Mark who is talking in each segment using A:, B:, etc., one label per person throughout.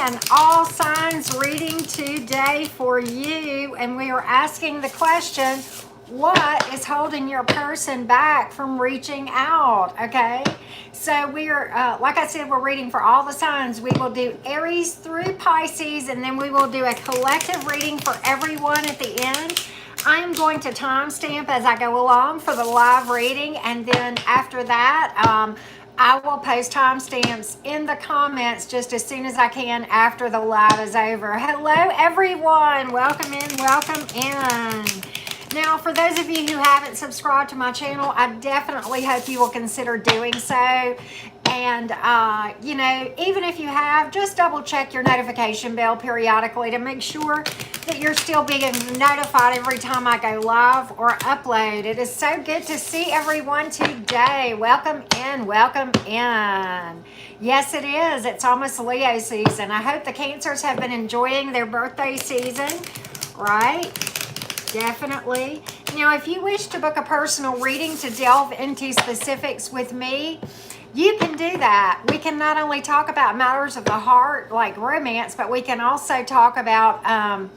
A: an all signs reading today for you, and we are asking the question, what is holding your person back from reaching out? Okay, so we are like I said, we're reading for all the signs. We will do Aries through Pisces, and then we will do a collective reading for everyone at the end. I am going to timestamp as I go along for the live reading, and then after that I will post timestamps in the comments just as soon as I can after the live is over. Hello everyone, welcome in, welcome in. Now, for those of you who haven't subscribed to my channel, I definitely hope you will consider doing so. And, you know, even if you have, just double check your notification bell periodically to make sure that you're still being notified every time I go live or upload. It is so good to see everyone today. Welcome in, welcome in. Yes, it is. It's almost Leo season. I hope the Cancers have been enjoying their birthday season, right? Definitely. Now, if you wish to book a personal reading to delve into specifics with me, you can do that. We can not only talk about matters of the heart, like romance, but we can also talk about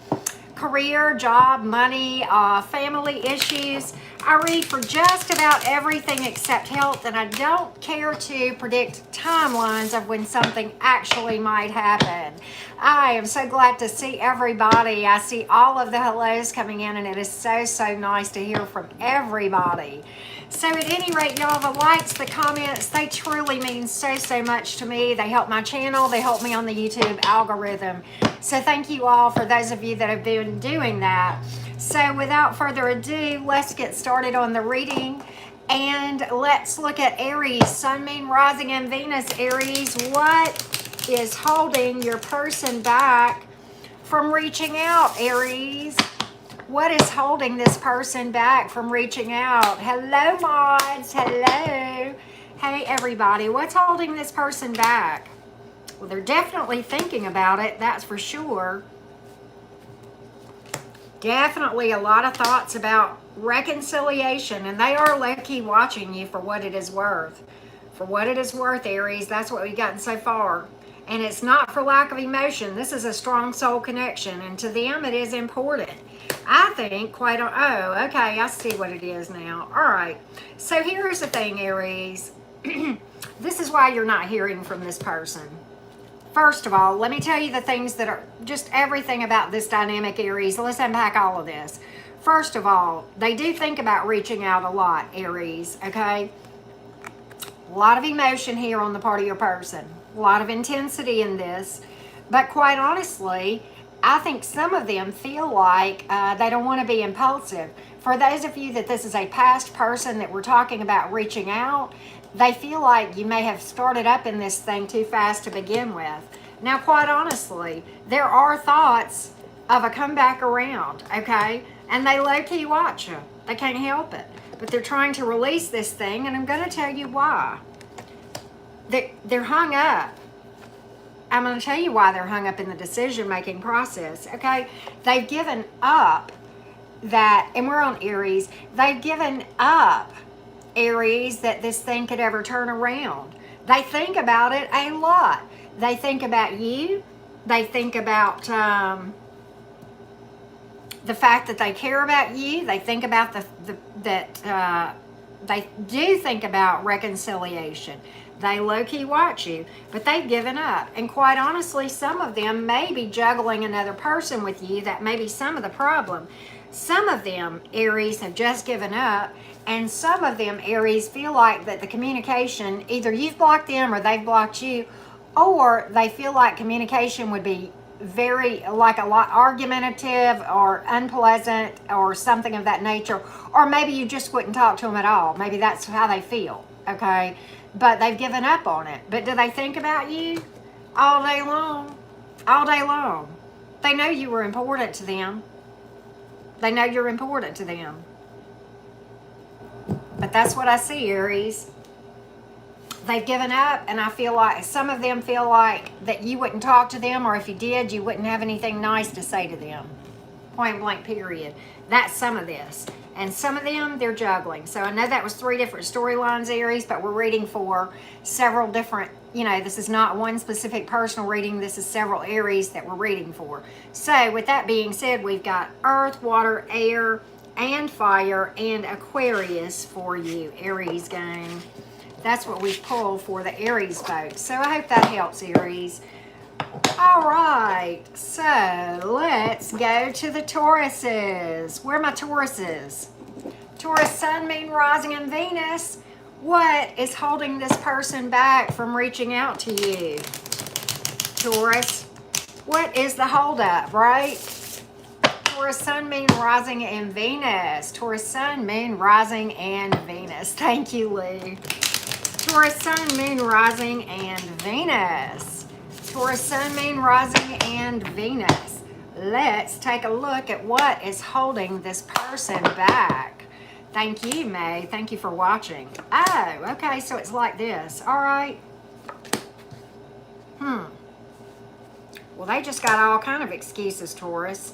A: career, job, money, family issues. I read for just about everything except health, and I don't care to predict timelines of when something actually might happen. I am so glad to see everybody. I see all of the hellos coming in, and it is so, so nice to hear from everybody. So at any rate, y'all, the likes, the comments, they truly mean so, so much to me. They help my channel. They help me on the YouTube algorithm. So thank you all for those of you that have been doing that. So without further ado, let's get started on the reading. And let's look at Aries, Sun, Moon, Rising, and Venus. Aries, what is holding your person back from reaching out, Aries? What is holding this person back from reaching out? Hello, mods. Hello. Hey, everybody. What's holding this person back? Well, they're definitely thinking about it. That's for sure. Definitely a lot of thoughts about reconciliation. And they are low-key watching you for what it is worth. For what it is worth, Aries. That's what we've gotten so far. And it's not for lack of emotion. This is a strong soul connection. And to them, it is important. I think quite, oh, okay, I see what it is now. All right, so here's the thing, Aries. This is why you're not hearing from this person. First of all, let me tell you the things that are just everything about this dynamic, Aries. Let's unpack all of this. First of all, they do think about reaching out a lot, Aries, okay? A lot of emotion here on the part of your person. A lot of intensity in this. But quite honestly, I think some of them feel like they don't want to be impulsive. For those of you that this is a past person that we're talking about reaching out, they feel like you may have started up in this thing too fast to begin with. Now, quite honestly, there are thoughts of a comeback around, okay? And they low-key watch you. They can't help it. But they're trying to release this thing, and I'm going to tell you why. They're hung up. I'm going to tell you why they're hung up in the decision-making process, okay? They've given up that, and we're on Aries, they've given up, Aries, that this thing could ever turn around. They think about it a lot. They think about you. They think about the fact that they care about you. They think about they do think about reconciliation. They low-key watch you, but they've given up. And quite honestly, some of them may be juggling another person with you. That may be some of the problem. Some of them, Aries, have just given up. And some of them, Aries, feel like that the communication, either you've blocked them or they've blocked you, or they feel like communication would be very, like a lot argumentative or unpleasant or something of that nature. Or maybe you just wouldn't talk to them at all. Maybe that's how they feel, okay? But they've given up on it. But do they think about you all day long? All day long. They know you were important to them. They know you're important to them. But that's what I see, Aries. They've given up, and I feel like some of them feel like that you wouldn't talk to them, or if you did, you wouldn't have anything nice to say to them. point blank period. That's some of this. And some of them, they're juggling. So I know that was 3 different storylines, Aries, but we're reading for several different, you know, this is not one specific personal reading. This is several Aries that we're reading for. So with that being said, we've got earth, water, air, and fire, and Aquarius for you, Aries gang. That's what we pull for the Aries folks. So I hope that helps, Aries. All right, so let's go to the Tauruses. Where are my Tauruses? Taurus, Sun, Moon, Rising, and Venus. What is holding this person back from reaching out to you? Taurus, what is the holdup, right? Taurus, Sun, Moon, Rising, and Venus. Taurus, Sun, Moon, Rising, and Venus. Thank you, Lou. Taurus, Sun, Moon, Rising, and Venus. Taurus, Sun, Moon, Rising, and Venus. Let's take a look at what is holding this person back. Thank you, May. Thank you for watching. Oh, okay, so it's like this. All right. Well, they just got all kind of excuses, Taurus.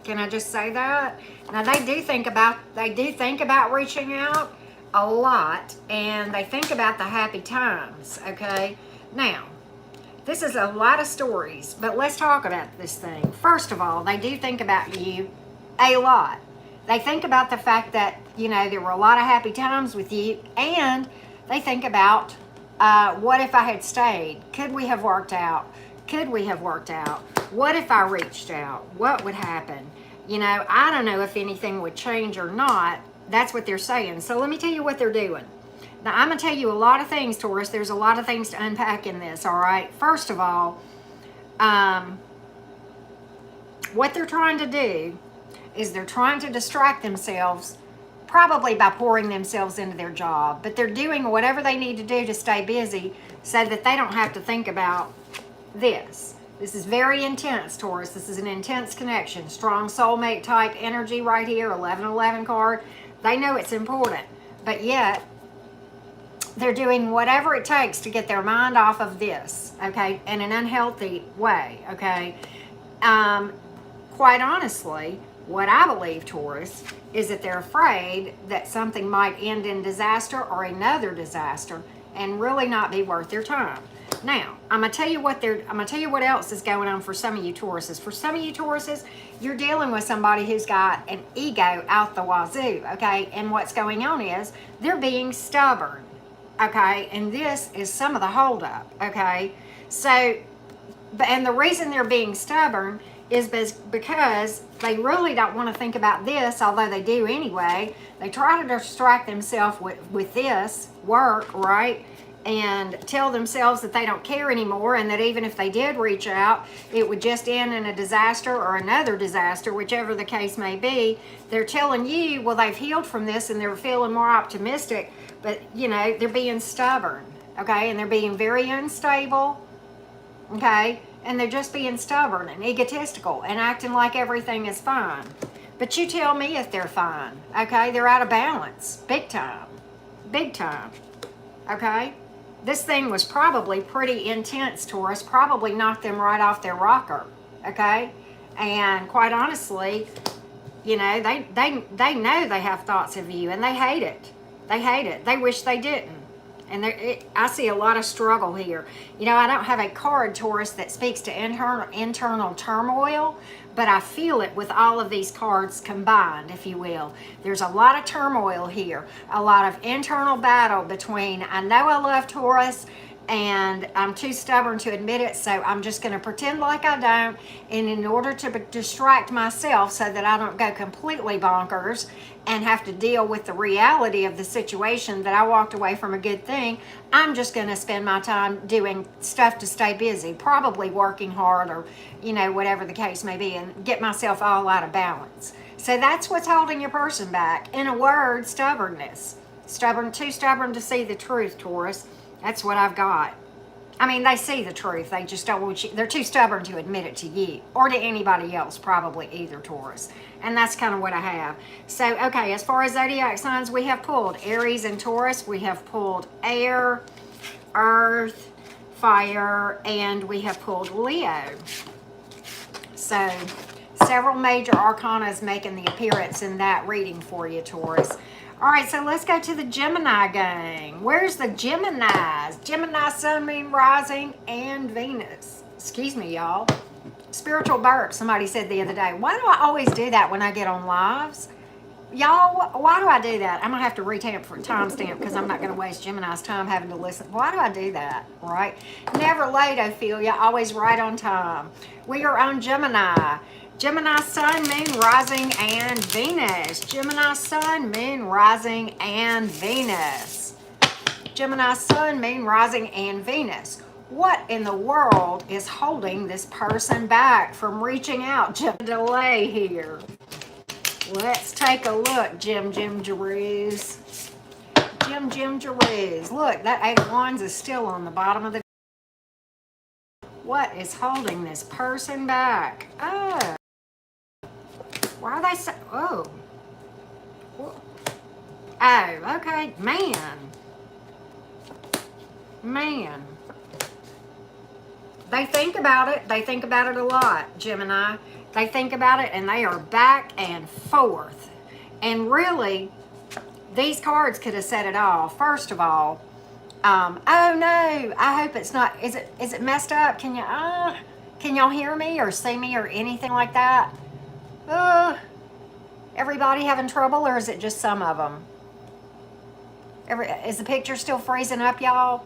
A: Can I just say that? Now, they do think about reaching out a lot, and they think about the happy times, okay? Now, this is a lot of stories, but let's talk about this thing. First of all, they do think about you a lot. They think about the fact that, you know, there were a lot of happy times with you, and they think about, what if I had stayed? Could we have worked out? Could we have worked out? What if I reached out? What would happen? You know, I don't know if anything would change or not. That's what they're saying. So let me tell you what they're doing. Now, I'm going to tell you a lot of things, Taurus. There's a lot of things to unpack in this, all right? First of all, what they're trying to do is they're trying to distract themselves, probably by pouring themselves into their job. But they're doing whatever they need to do to stay busy so that they don't have to think about this. This is very intense, Taurus. This is an intense connection. Strong soulmate type energy right here, 1111 card. They know it's important, but yet they're doing whatever it takes to get their mind off of this, okay, in an unhealthy way, okay? Quite honestly, what I believe, Taurus, is that they're afraid that something might end in disaster or another disaster and really not be worth their time. Now, I'm gonna tell you what else is going on for some of you Tauruses. For some of you Tauruses, you're dealing with somebody who's got an ego out the wazoo, okay? And what's going on is they're being stubborn. Okay, and this is some of the holdup, okay? So, and the reason they're being stubborn is because they really don't want to think about this, although they do anyway. They try to distract themselves with this work, right? And tell themselves that they don't care anymore, and that even if they did reach out, it would just end in a disaster or another disaster, whichever the case may be. They're telling you, well, they've healed from this and they're feeling more optimistic. But, you know, they're being stubborn, okay? And they're being very unstable, okay? And they're just being stubborn and egotistical and acting like everything is fine. But you tell me if they're fine, okay? They're out of balance, big time, okay? This thing was probably pretty intense, Taurus, probably knocked them right off their rocker, okay? And quite honestly, you know, they know they have thoughts of you, and they hate it. They hate it. They wish they didn't. And I see a lot of struggle here. You know, I don't have a card, Taurus, that speaks to internal turmoil, but I feel it with all of these cards combined, if you will. There's a lot of turmoil here, a lot of internal battle between, I know I love Taurus, and I'm too stubborn to admit it, so I'm just going to pretend like I don't, and in order to distract myself so that I don't go completely bonkers and have to deal with the reality of the situation that I walked away from a good thing, I'm just going to spend my time doing stuff to stay busy, probably working hard or, you know, whatever the case may be, and get myself all out of balance. So that's what's holding your person back. In a word, stubbornness. Too stubborn to see the truth, Taurus. That's what I've got. I mean, they see the truth. They just don't want you. They're too stubborn to admit it to you or to anybody else, probably either, Taurus. And that's kind of what I have. So, okay, as far as zodiac signs, we have pulled Aries and Taurus. We have pulled air, earth, fire, and we have pulled Leo. So, Several major arcanas making the appearance in that reading for you, Taurus. All right, so let's go to the Gemini gang. Where's the Geminis? Gemini, Sun, Moon, Rising, and Venus. Excuse me, y'all. Spiritual burp, somebody said the other day. Why do I always do that when I get on lives? Y'all, why do I do that? I'm going to have to timestamp because I'm not going to waste Gemini's time having to listen. Why do I do that, right? Never late, Ophelia, always right on time. We are on Gemini. Gemini, Sun, Moon, Rising, and Venus. Gemini, Sun, Moon, Rising, and Venus. Gemini, Sun, Moon, Rising, and Venus. What in the world is holding this person back from reaching out? Delay here. Let's take a look, Jim Jerews. Jim Jerews. Look, that 8 of Wands is still on the bottom of the... What is holding this person back? Oh. Why are they so... Oh. Oh, okay. Man. They think about it. They think about it a lot, Gemini. They think about it and they are back and forth. And really, these cards could have said it all. First of all, oh no, I hope it's not, is it messed up? Can y'all hear me or see me or anything like that? Everybody having trouble, or is it just some of them? Is the picture still freezing up, y'all?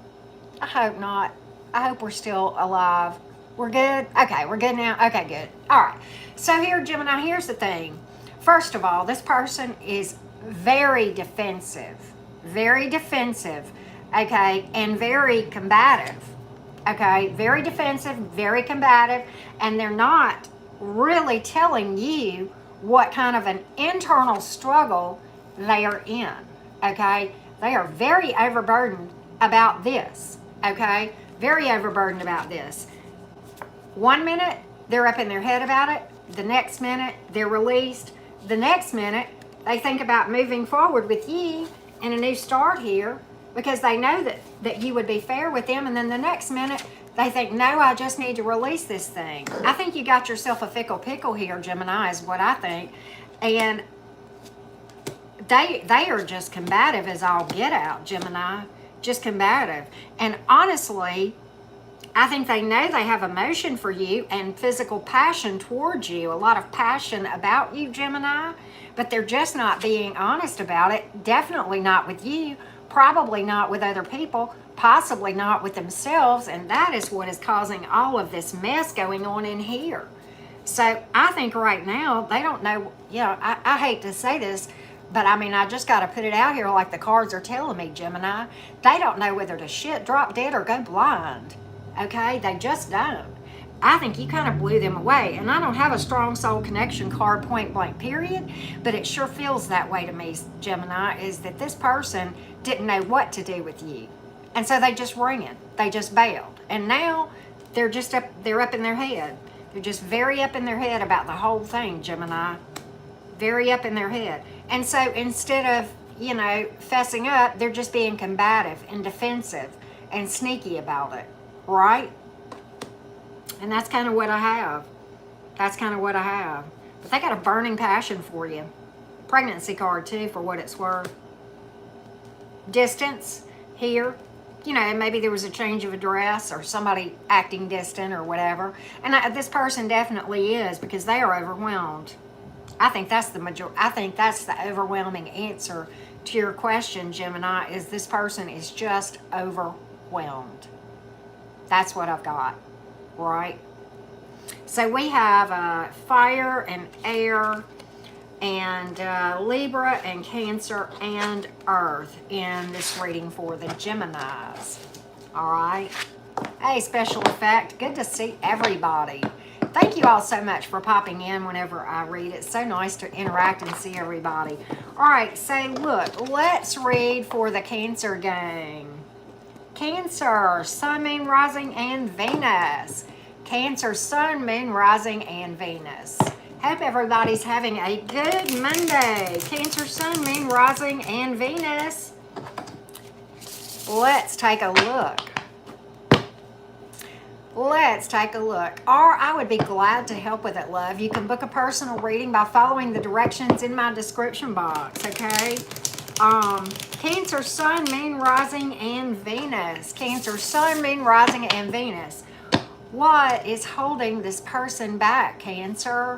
A: I hope not. I hope we're still alive. We're good? Okay, we're good now? Okay, good. All right. So here, Gemini, here's the thing. First of all, this person is very defensive. Very defensive, okay, and very combative. Okay, very defensive, very combative, and they're not really telling you what kind of an internal struggle they are in, okay? They are very overburdened about this, okay? Very overburdened about this. 1 minute, they're up in their head about it. The next minute, they're released. The next minute, they think about moving forward with you and a new start here because they know that you would be fair with them. And then the next minute, they think, no, I just need to release this thing. I think you got yourself a fickle pickle here, Gemini, is what I think. And they are just combative as all get out, Gemini. Just combative. And honestly, I think they know they have emotion for you and physical passion towards you. A lot of passion about you, Gemini. But they're just not being honest about it. Definitely not with you. Probably not with other people. Possibly not with themselves. And that is what is causing all of this mess going on in here. So I think right now, they don't know. You know, I hate to say this, but I mean, I just got to put it out here like the cards are telling me, Gemini. They don't know whether to shit, drop dead, or go blind. Okay? They just don't. I think you kind of blew them away. And I don't have a strong soul connection card, point blank, period. But it sure feels that way to me, Gemini, is that this person didn't know what to do with you. And so they just ran. They just bailed. And now they're up in their head. They're just very up in their head about the whole thing, Gemini. Very up in their head. And so instead of, you know, fessing up, they're just being combative and defensive and sneaky about it. Right? And that's kind of what I have. That's kind of what I have. But they got a burning passion for you. Pregnancy card, too, for what it's worth. Distance here. You know, maybe there was a change of address or somebody acting distant or whatever. And this person definitely is, because they are overwhelmed. I think that's the overwhelming answer to your question, Gemini, is this person is just overwhelmed. That's what I've got, right? So we have fire and air and Libra and Cancer and Earth in this reading for the Geminis. All right. Hey, special effect. Good to see everybody. Thank you all so much for popping in whenever I read. It's so nice to interact and see everybody. All right, so look, let's read for the Cancer gang. Cancer, Sun, Moon, Rising, and Venus. Cancer, Sun, Moon, Rising, and Venus. Hope everybody's having a good Monday. Cancer, Sun, Moon, Rising, and Venus. Let's take a look. Let's take a look. Or I would be glad to help with it, love. You can book a personal reading by following the directions in my description box, okay? Cancer, Sun, Moon, Rising, and Venus. Cancer, Sun, Moon, Rising, and Venus. What is holding this person back, Cancer?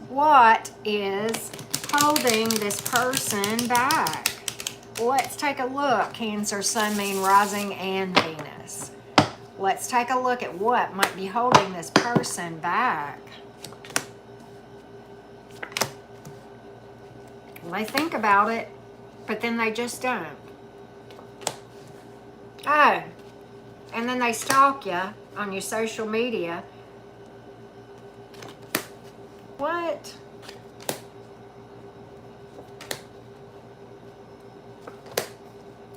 A: What is holding this person back? Let's take a look, Cancer, Sun, Moon, Rising, and Venus. Let's take a look at what might be holding this person back. They think about it, but then they just don't. Oh, and then they stalk you on your social media. What?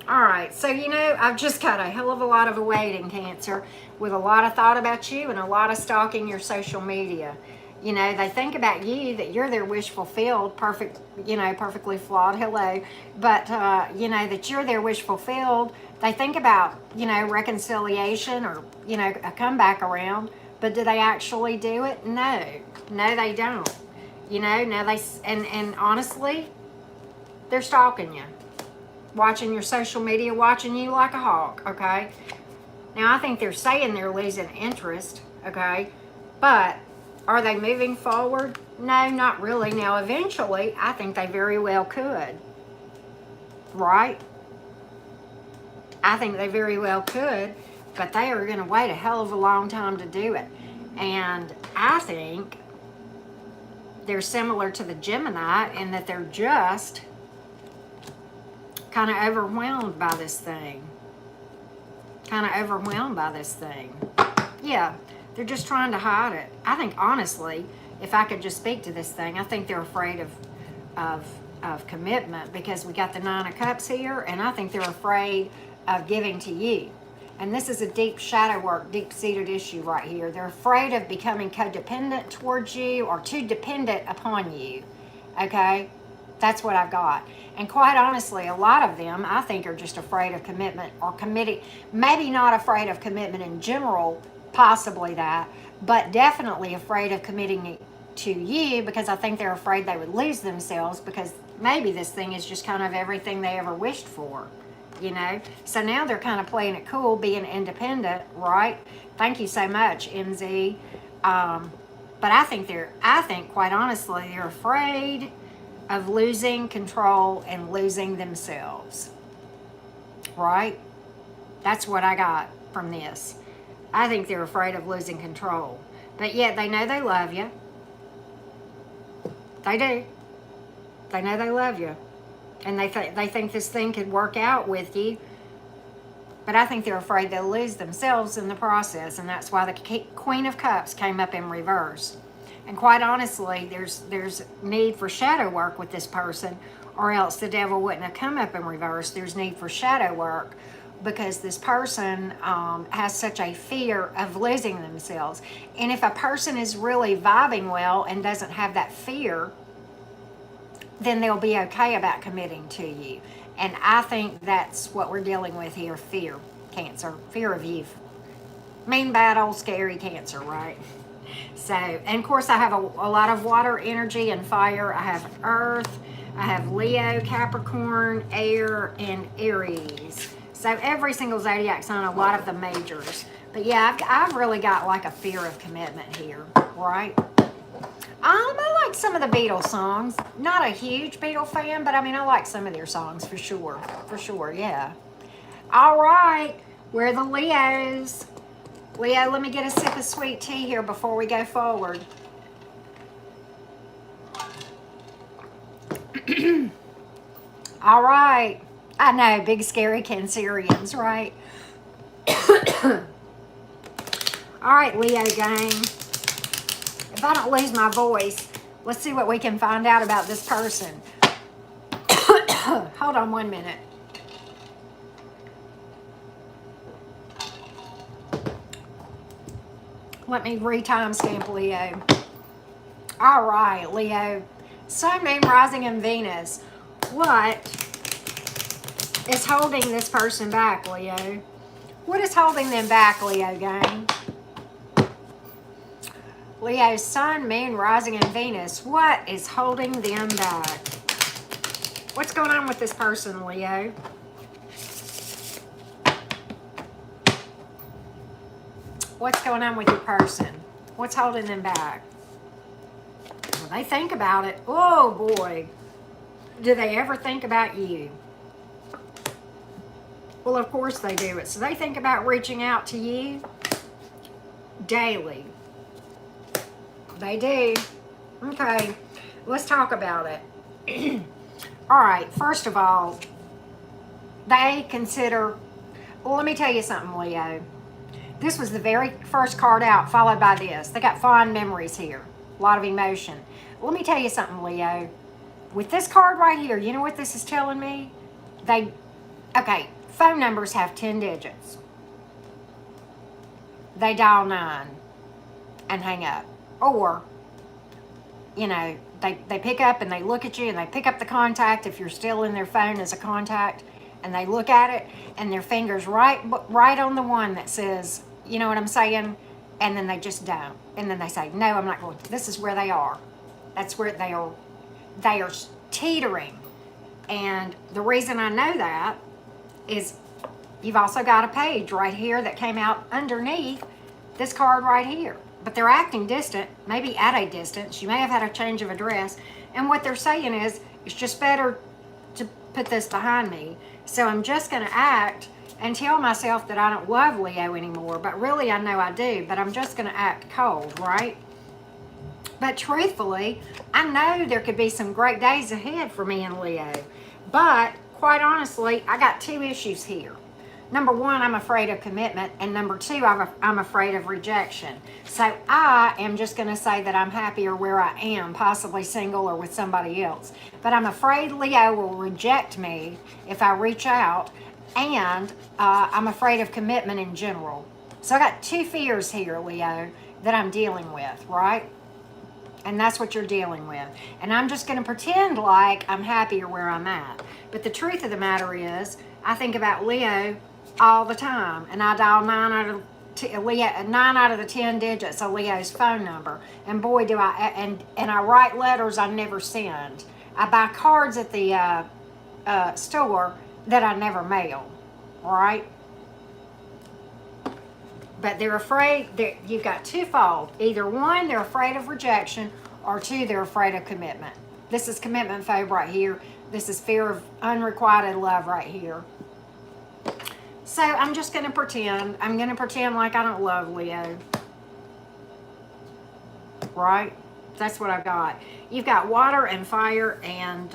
A: All right, so you know, I've just got a hell of a lot of awaiting, Cancer, with a lot of thought about you and a lot of stalking your social media. You know, they think about you, that you're their wish fulfilled, perfect, you know, perfectly flawed, hello. But, you know, that you're their wish fulfilled. They think about, you know, reconciliation or, you know, a comeback around. But do they actually do it? No. No, they don't. You know, now they, and honestly, they're stalking you. Watching your social media, watching you like a hawk, okay? Now, I think they're saying they're losing interest, okay? But are they moving forward? No, not really. Now, eventually, I think they very well could, right? I think they very well could, but they are going to wait a hell of a long time to do it. And I think they're similar to the Gemini in that they're just kind of overwhelmed by this thing. Kind of overwhelmed by this thing. Yeah, they're just trying to hide it. I think, honestly, if I could just speak to this thing, I think they're afraid of commitment, because we got the Nine of Cups here, and I think they're afraid of giving to you. And this is a deep shadow work, deep-seated issue right here. They're afraid of becoming codependent towards you or too dependent upon you, okay? That's what I've got. And quite honestly, a lot of them, I think, are just afraid of commitment or committing. Maybe not afraid of commitment in general, possibly that, but definitely afraid of committing to you, because I think they're afraid they would lose themselves, because maybe this thing is just kind of everything they ever wished for, you know? So now they're kind of playing it cool, being independent, right? Thank you so much, MZ. But I think quite honestly, they're afraid of losing control and losing themselves, right? That's what I got from this. I think they're afraid of losing control, but yet they know they love you. They do. They know they love you, and they think this thing could work out with you, but I think they're afraid they'll lose themselves in the process, and that's why the Queen of Cups came up in reverse. And quite honestly, there's need for shadow work with this person, or else the devil wouldn't have come up in reverse. There's need for shadow work, because this person has such a fear of losing themselves. And if a person is really vibing well and doesn't have that fear, then they'll be okay about committing to you. And I think that's what we're dealing with here, fear, Cancer, fear of you. Mean, bad, old, scary Cancer, right? So, and of course I have a lot of water energy and fire. I have Earth, I have Leo, Capricorn, Air, and Aries. So every single zodiac sign, a lot of the majors. But yeah, I've really got like a fear of commitment here, right? I like some of the Beatles songs. Not a huge Beatle fan, but I mean, I like some of their songs for sure. For sure, yeah. All right, we're the Leos. Leo, let me get a sip of sweet tea here before we go forward. All right. I know, big scary Cancerians, right? All right, Leo gang. If I don't lose my voice, let's see what we can find out about this person. Hold on 1 minute. Let me re-timestamp Leo. All right, Leo. Sun, Moon, Rising, and Venus. What is holding this person back, Leo? What is holding them back, Leo gang? Leo's sun, moon, rising, and Venus. What is holding them back? What's going on with this person, Leo? What's going on with your person? What's holding them back? Well, they think about it. Oh, boy. Do they ever think about you? Well, of course they do it. So they think about reaching out to you daily. They do. Okay. Let's talk about it. All right. First of all, they consider... Well, let me tell you something, Leo. This was the very first card out, followed by this. They got fond memories here. A lot of emotion. Let me tell you something, Leo. With this card right here, you know what this is telling me? Okay, phone numbers have 10 digits. They dial 9 and hang up. Or, you know, they pick up and they look at you and they pick up the contact if you're still in their phone as a contact, and they look at it and their finger's right on the one that says, you know what I'm saying? And then they just don't. And then they say, no, I'm not going. This is where they are. That's where they are. They are teetering. And the reason I know that is you've also got a page right here that came out underneath this card right here. But they're acting distant, maybe at a distance. You may have had a change of address. And what they're saying is, it's just better to put this behind me. So I'm just going to act and tell myself that I don't love Leo anymore. But really, I know I do. But I'm just going to act cold, right? But truthfully, I know there could be some great days ahead for me and Leo. But quite honestly, I got two issues here. Number one, I'm afraid of commitment. And number two, I'm afraid of rejection. So I am just going to say that I'm happier where I am, possibly single or with somebody else. But I'm afraid Leo will reject me if I reach out. And I'm afraid of commitment in general. So I got two fears here, Leo, that I'm dealing with, right? And that's what you're dealing with. And I'm just going to pretend like I'm happier where I'm at. But the truth of the matter is, I think about Leo all the time. And I dial 9 out of the 10 digits of Leo's phone number. And boy, do I, and I write letters I never send. I buy cards at the store that I never mail, right? But they're afraid, you've got twofold. Either one, they're afraid of rejection, or two, they're afraid of commitment. This is commitment phobe right here. This is fear of unrequited love right here. So I'm just going to pretend. I'm going to pretend like I don't love Leo. Right? That's what I've got. You've got water and fire and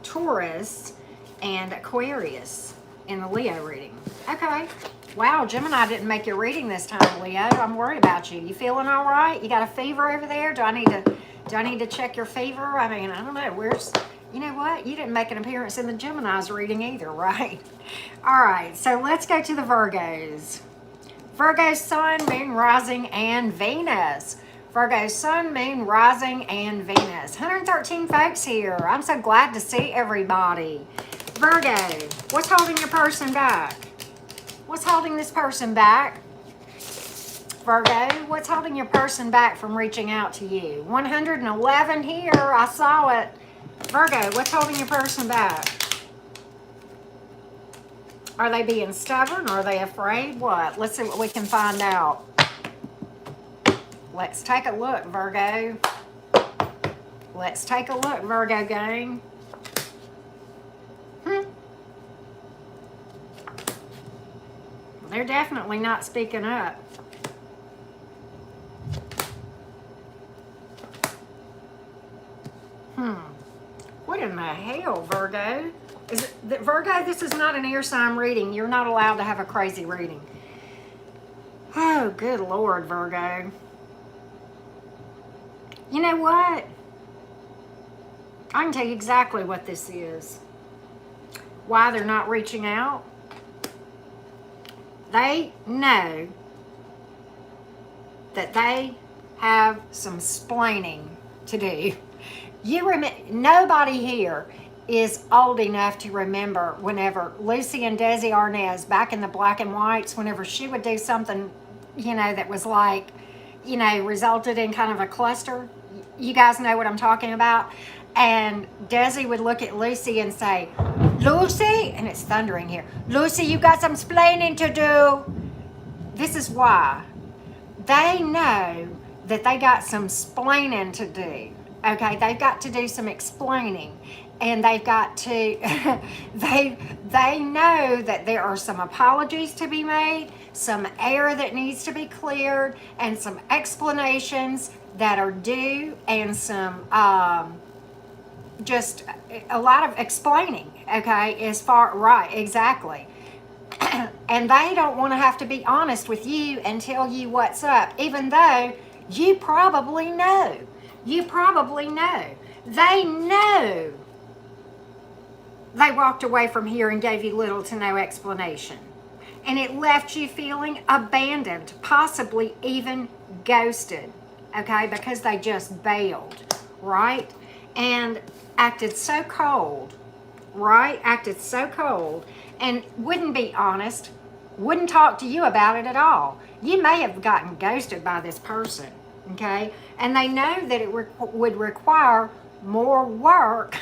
A: Taurus and Aquarius in the Leo reading. Okay. Wow, Gemini didn't make your reading this time, Leo. I'm worried about you. You feeling all right? You got a fever over there? Do I need to check your fever? I mean, I don't know. You know what? You didn't make an appearance in the Gemini's reading either, right? All right, so let's go to the Virgos. Virgo, sun, moon, rising, and Venus. Virgo, sun, moon, rising, and Venus. 113 folks here. I'm so glad to see everybody. Virgo, what's holding your person back? What's holding this person back? Virgo, what's holding your person back from reaching out to you? 111 here. I saw it. Virgo, what's holding your person back? Are they being stubborn? Are they afraid? What? Let's see what we can find out. Let's take a look, Virgo. Let's take a look, Virgo gang. They're definitely not speaking up. What in the hell, Virgo? Virgo, this is not an ear sign reading. You're not allowed to have a crazy reading. Oh, good Lord, Virgo. You know what? I can tell you exactly what this is. Why they're not reaching out. They know that they have some splaining to do. Nobody here is old enough to remember whenever Lucy and Desi Arnaz, back in the black and whites, whenever she would do something, you know, that was like you know, resulted in kind of a cluster. You guys know what I'm talking about. And Desi would look at Lucy and say, Lucy, and it's thundering here, Lucy, you got some splaining to do. This is why. They know that they got some splaining to do. Okay, they've got to do some explaining. And they've got to, they know that there are some apologies to be made, some air that needs to be cleared, and some explanations that are due, and some, just a lot of explaining, okay, as far, right, exactly. And they don't want to have to be honest with you and tell you what's up, even though you probably know. You probably know. They know they walked away from here and gave you little to no explanation. And it left you feeling abandoned, possibly even ghosted, okay, because they just bailed, right? And acted so cold, right? Acted so cold and wouldn't be honest, wouldn't talk to you about it at all. You may have gotten ghosted by this person, okay? And they know that it would require more work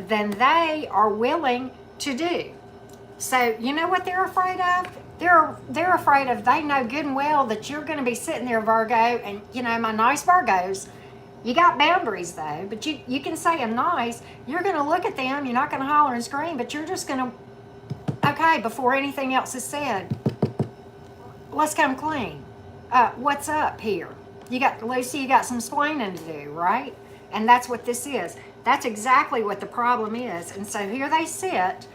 A: than they are willing to do. So you know what they're afraid of? They're afraid of, they know good and well that you're going to be sitting there, Virgo, and you know, my nice Virgos, you got boundaries though, but you can say I'm nice. You're going to look at them, you're not going to holler and scream, but you're just going to, okay, before anything else is said, let's come clean. What's up here? You got, Lucy, you got some splaining to do, right? And that's what this is. That's exactly what the problem is. And so here they sit,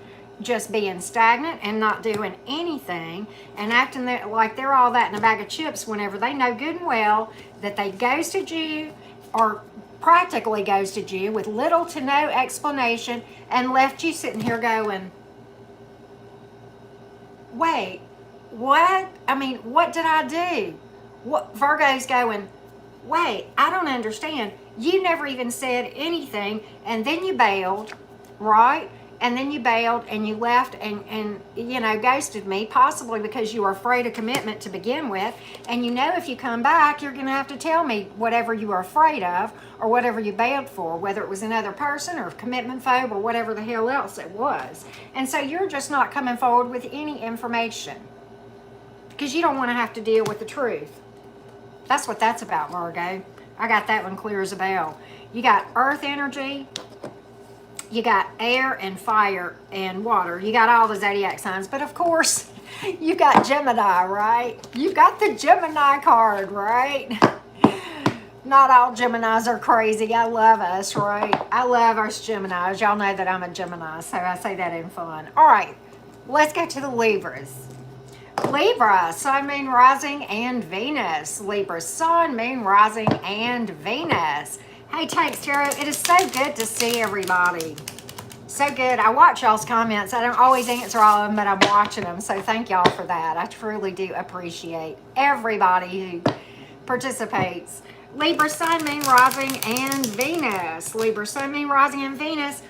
A: just being stagnant and not doing anything and acting like they're all that in a bag of chips whenever they know good and well that they ghosted you or practically ghosted you with little to no explanation and left you sitting here going, wait, what? I mean, what did I do? What? Virgo's going, wait, I don't understand. You never even said anything, and then you bailed, right? And then you bailed and you left and you know, ghosted me, possibly because you were afraid of commitment to begin with. And you know, if you come back, you're going to have to tell me whatever you were afraid of or whatever you bailed for, whether it was another person or commitment phobe or whatever the hell else it was. And so you're just not coming forward with any information because you don't want to have to deal with the truth. That's what that's about, Virgo. I got that one clear as a bell. You got earth energy, you got air and fire and water. You got all the zodiac signs, but of course, you got Gemini, right? You got the Gemini card, right? Not all Geminis are crazy. I love us, right? I love us Geminis. Y'all know that I'm a Gemini, so I say that in fun. All right, let's go to the Libras. Libra, Sun, Moon, Rising, and Venus. Libra, Sun, Moon, Rising, and Venus. Hey, Takes Tarot, it is so good to see everybody. So good. I watch y'all's comments. I don't always answer all of them, but I'm watching them. So thank y'all for that. I truly do appreciate everybody who participates. Libra, Sun, Moon, Rising, and Venus. Libra, Sun, Moon, Rising, and Venus.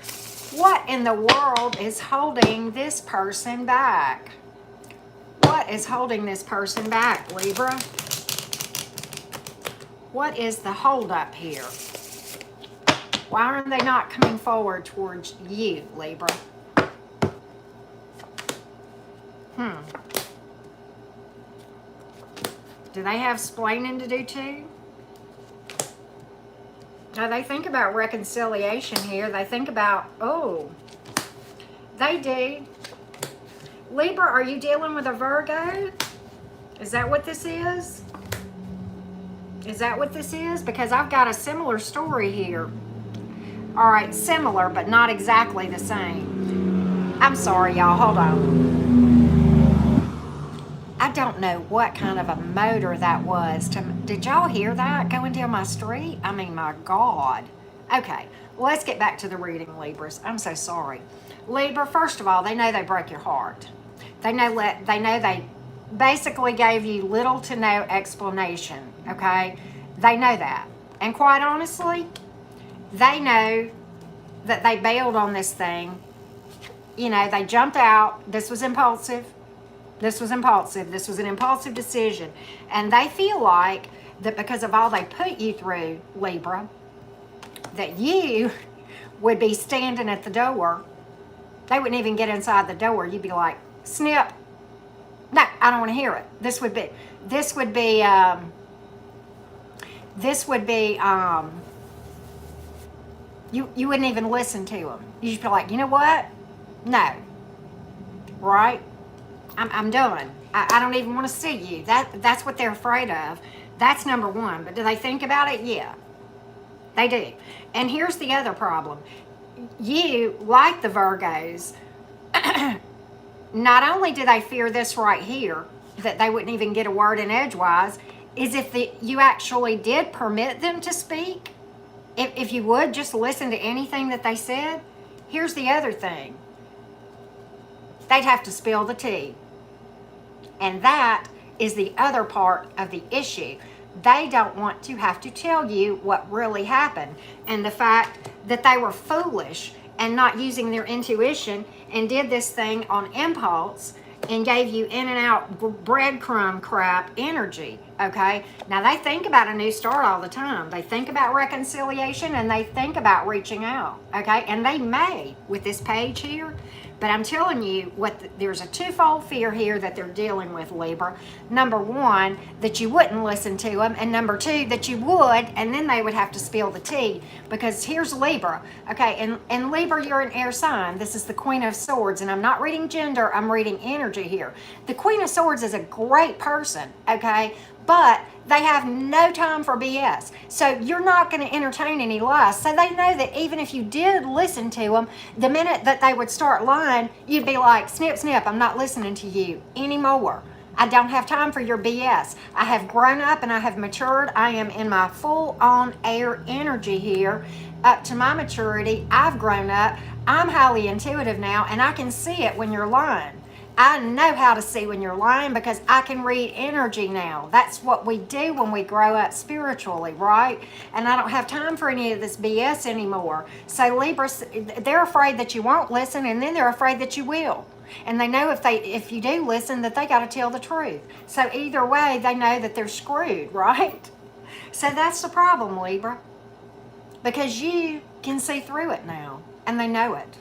A: What in the world is holding this person back? What is holding this person back, Libra? What is the holdup here? Why are they not coming forward towards you, Libra? Do they have splaining to do too? Now they think about reconciliation here. They think about, oh, they do. Libra, are you dealing with a Virgo? Is that what this is? Is that what this is? Because I've got a similar story here. All right, similar, but not exactly the same. I'm sorry, y'all. Hold on. I don't know what kind of a motor that was. Did y'all hear that going down my street? I mean, my God. Okay, let's get back to the reading, Libras. I'm so sorry. Libra, first of all, they know they broke your heart. They know they basically gave you little to no explanation, okay? They know that. And quite honestly, they know that they bailed on this thing. You know, they jumped out. This was impulsive. This was impulsive. This was an impulsive decision. And they feel like that because of all they put you through, Libra, that you would be standing at the door. They wouldn't even get inside the door. You'd be like, snip. No, I don't want to hear it. This would be you wouldn't even listen to them. You'd be like, you know what? No. Right? I'm done. I don't even want to see you. That's what they're afraid of. That's number one. But do they think about it? Yeah, they do. And here's the other problem. You, like the Virgos, not only do they fear this right here, that they wouldn't even get a word in edgewise, is if you actually did permit them to speak, if you would just listen to anything that they said, here's the other thing. They'd have to spill the tea. And that is the other part of the issue. They don't want to have to tell you what really happened. And the fact that they were foolish and not using their intuition and did this thing on impulse and gave you in and out breadcrumb crap energy, okay? Now, they think about a new start all the time. They think about reconciliation and they think about reaching out, okay? And they may with this page here, but I'm telling you, there's a twofold fear here that they're dealing with, Libra. Number one, that you wouldn't listen to them, and number two, that you would, and then they would have to spill the tea, because here's Libra, okay? And Libra, you're an air sign. This is the Queen of Swords, and I'm not reading gender, I'm reading energy here. The Queen of Swords is a great person, okay? But they have no time for BS. So you're not going to entertain any lies. So they know that even if you did listen to them, the minute that they would start lying, you'd be like, snip, snip, I'm not listening to you anymore. I don't have time for your BS. I have grown up and I have matured. I am in my full-on air energy here. Up to my maturity, I've grown up. I'm highly intuitive now, and I can see it when you're lying. I know how to see when you're lying because I can read energy now. That's what we do when we grow up spiritually, right? And I don't have time for any of this BS anymore. So Libra, they're afraid that you won't listen, and then they're afraid that you will. And they know if you do listen, that they got to tell the truth. So either way, they know that they're screwed, right? So that's the problem, Libra. Because you can see through it now, and they know it.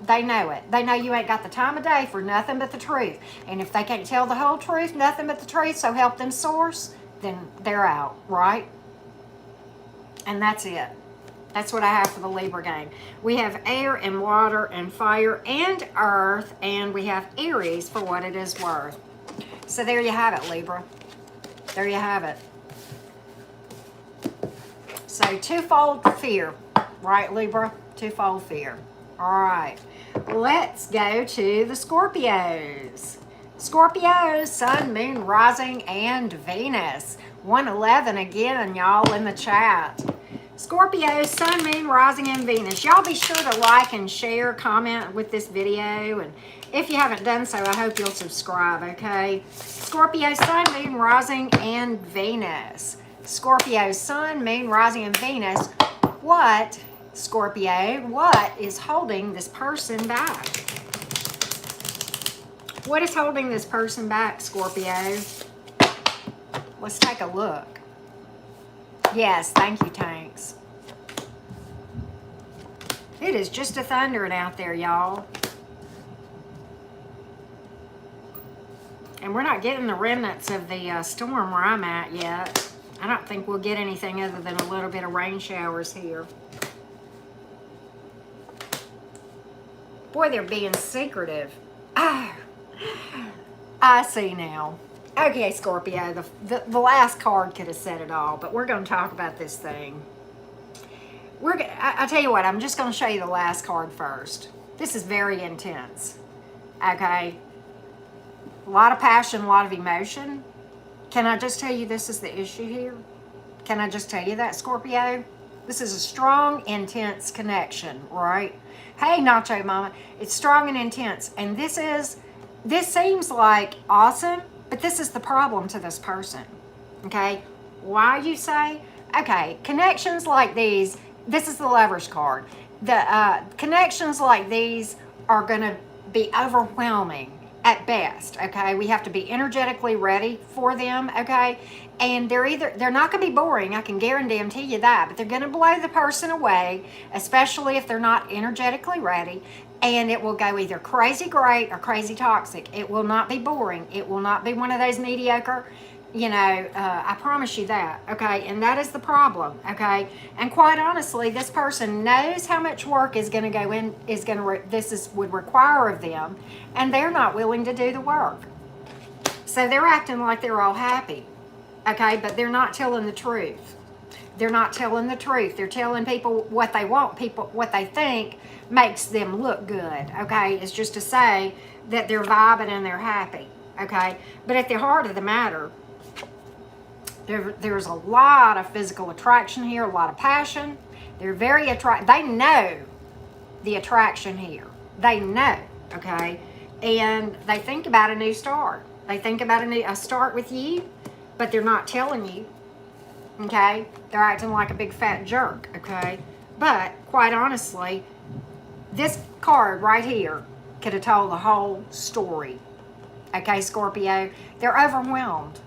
A: They know it. They know you ain't got the time of day for nothing but the truth. And if they can't tell the whole truth, nothing but the truth, so help them source, then they're out, right? And that's it. That's what I have for the Libra game. We have air and water and fire and earth, and we have Aries for what it is worth. So there you have it, Libra. There you have it. So twofold fear, right, Libra? Twofold fear. All right, let's go to the Scorpios. Scorpios, Sun, Moon, Rising, and Venus. 111 again, y'all, in the chat. Scorpios, Sun, Moon, Rising, and Venus. Y'all be sure to like and share, comment with this video. And if you haven't done so, I hope you'll subscribe, okay? Scorpio, Sun, Moon, Rising, and Venus. Scorpio, Sun, Moon, Rising, and Venus. What, Scorpio, what is holding this person back? What is holding this person back, Scorpio? Let's take a look. Yes, thank you, Tanks. It is just a thundering out there, y'all. And we're not getting the remnants of the storm where I'm at yet. I don't think we'll get anything other than a little bit of rain showers here. Boy, they're being secretive. Ah, I see now. Okay, Scorpio, the last card could have said it all, but we're going to talk about this thing. I tell you what, I'm just going to show you the last card first. This is very intense, okay? A lot of passion, a lot of emotion. Can I just tell you this is the issue here? Can I just tell you that, Scorpio? This is a strong, intense connection, right? Hey, Nacho Mama, it's strong and intense. And this seems like awesome, but this is the problem to this person, okay? Why, you say? Okay, connections like these, this is the Lover's card. The connections like these are going to be overwhelming. at best, okay? We have to be energetically ready for them, okay? And they're not going to be boring, I can guarantee you that, but they're going to blow the person away, especially if they're not energetically ready, and it will go either crazy great or crazy toxic. It will not be boring. It will not be one of those mediocre, I promise you that, okay? And that is the problem, okay? And quite honestly, this person knows how much work is going to go in, would require of them, and they're not willing to do the work. So they're acting like they're all happy, okay? But they're not telling the truth. They're not telling the truth. They're telling people what they want, people what they think makes them look good, okay? It's just to say that they're vibing and they're happy, okay? But at the heart of the matter, there's a lot of physical attraction here, a lot of passion. They're very they know the attraction here. They know, okay? And they think about a new start. They think about a start with you, but they're not telling you, okay? They're acting like a big fat jerk, okay? But quite honestly, this card right here could have told the whole story, okay, Scorpio? They're overwhelmed.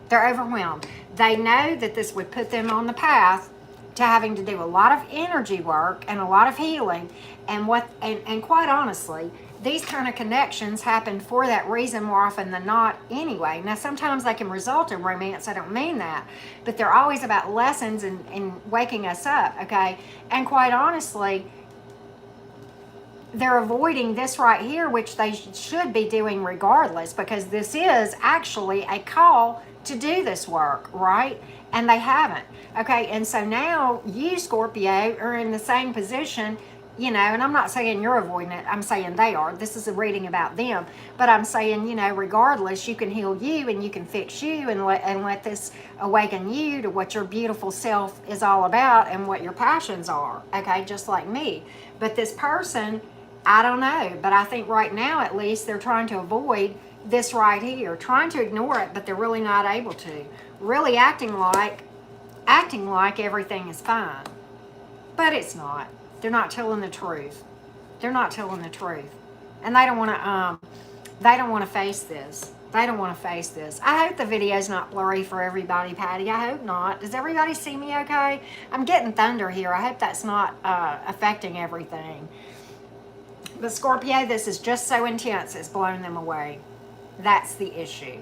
A: They're overwhelmed. They know that this would put them on the path to having to do a lot of energy work and a lot of healing. And quite honestly, these kind of connections happen for that reason more often than not anyway. Now, sometimes they can result in romance. I don't mean that. But they're always about lessons and waking us up, okay? And quite honestly, they're avoiding this right here, which they should be doing regardless, because this is actually a call to do this work, right? And they haven't, okay? And so now you, Scorpio, are in the same position, and I'm not saying you're avoiding it. I'm saying they are. This is a reading about them. But I'm saying, regardless, you can heal you and you can fix you and let this awaken you to what your beautiful self is all about and what your passions are, okay? Just like me. But this person, I don't know. But I think right now, at least, they're trying to avoid this right here, trying to ignore it, but they're really not able to. Really acting like everything is fine. But it's not. They're not telling the truth. They're not telling the truth. And they don't want to face this. They don't want to face this. I hope the video's not blurry for everybody, Patty. I hope not. Does everybody see me okay? I'm getting thunder here. I hope that's not affecting everything. But Scorpio, this is just so intense, it's blowing them away. That's the issue,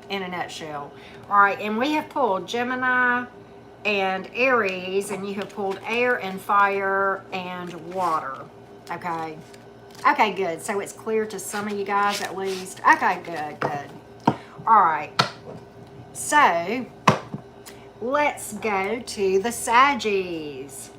A: in a nutshell. All right, and we have pulled Gemini and Aries, and you have pulled air and fire and water, okay? Okay, good. So it's clear to some of you guys at least. Okay, good. All right. So let's go to the Saggies.